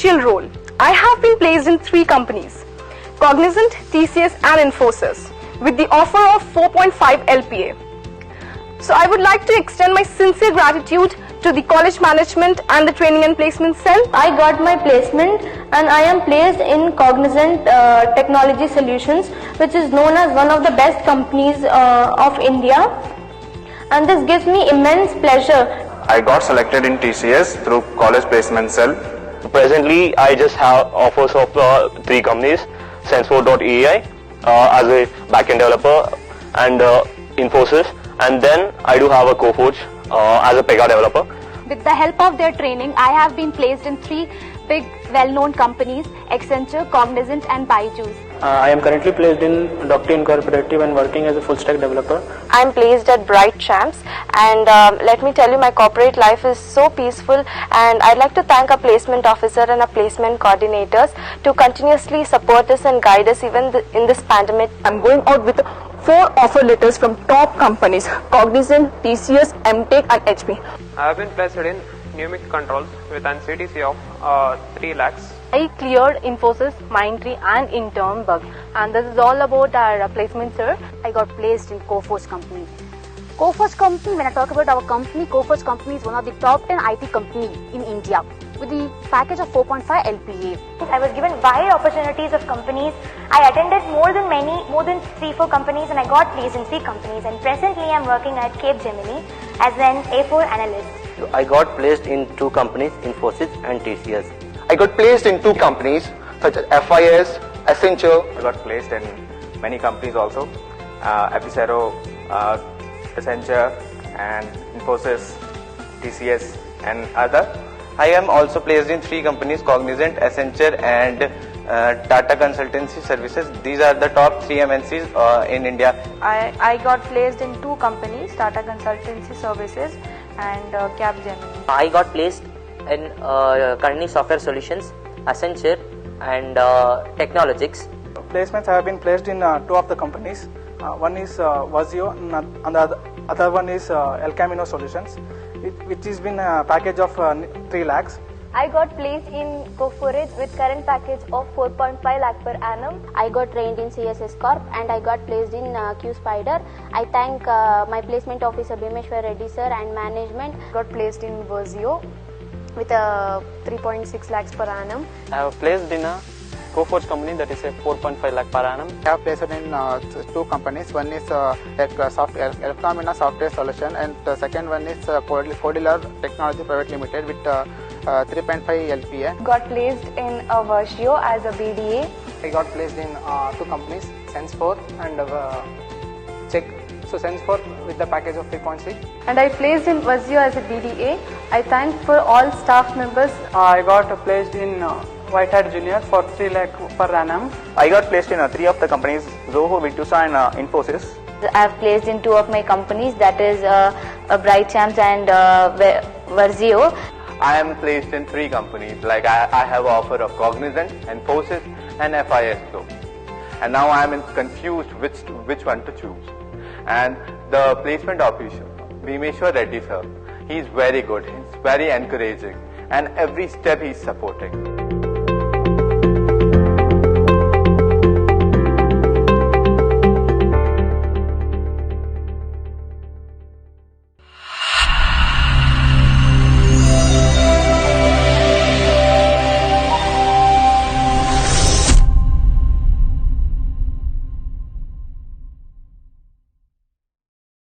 crucial role. I have been placed in 3 companies, Cognizant, TCS and Infosys, with the offer of 4.5 LPA. So I would like to extend my sincere gratitude to the college management and the training and placement cell. I got my placement and I am placed in Cognizant Technology Solutions, which is known as one of the best companies of India, and this gives me immense pleasure. I got selected in TCS through college placement cell. Presently, I just have offers of 3 companies, Sensfor.ai as a backend developer and Infosys, and then I do have a Coforge as a Pega developer. With the help of their training, I have been placed in 3 big well-known companies, Accenture, Cognizant and Byju's. I am currently placed in Doctor Incorporative and working as a full stack developer. I am placed at Bright Champs, and let me tell you, my corporate life is so peaceful, and I'd like to thank our placement officer and our placement coordinators to continuously support us and guide us even in this pandemic. I'm going out with 4 offer letters from top companies, Cognizant, TCS, MTech and HP. I have been placed in Numic Controls with an CTC of 3 lakhs. I cleared Infosys, Mindtree and Internbug, and this is all about our placement, sir. I got placed in Coforge company. Coforge company, when I talk about our company, Coforge company is one of the top 10 IT company in India with the package of 4.5 LPA. I was given wide opportunities of companies. I attended more than 3-4 companies, and I got placed in 3 companies, and presently I am working at Capgemini as an A4 analyst. I got placed in 2 companies, Infosys and TCS. I got placed in 2 companies such as FIS, Accenture. I got placed in many companies also, Epicero, Accenture and Infosys, TCS and other. I am also placed in 3 companies, Cognizant, Accenture and Tata Consultancy Services. These are the top 3 MNCs in India. I got placed in 2 companies, Tata Consultancy Services and Capgemini. I got placed in Kearney Software Solutions, Accenture and Technologics. Placements have been placed in 2 of the companies. One is Vazio and the other one is El Camino Solutions, which has been a package of 3 lakhs. I got placed in Coforge with current package of 4.5 lakh per annum. I got trained in CSS Corp and I got placed in QSpider. I thank my placement officer Bhimeshwar Reddy sir and management. Got placed in Vazio with a 3.6 lakhs per annum. I have placed in a Coforge company, that is a 4.5 lakh per annum. I have placed in 2 companies. One is El Camino Software Solution and the second one is Codilar Technology Private Limited with 3.5 LPA. Got placed in Vazio as a BDA. I got placed in 2 companies, Sensfor and Check. So Sensfor with the package of 3.6. And I placed in Vazio as a BDA. I thank for all staff members. I got placed in White Hat Junior for 3 lakh per annum. I got placed in 3 of the companies, Zoho, Virtusa and Infosys. I have placed in 2 of my companies, that is Bright Champs and Vazio. I am placed in 3 companies, like I have an offer of Cognizant, Infosys and FIS too. And now I am confused which one to choose. And the placement officer, Bhimeshwar Reddy sir, he is very good, he is very encouraging and every step he is supporting.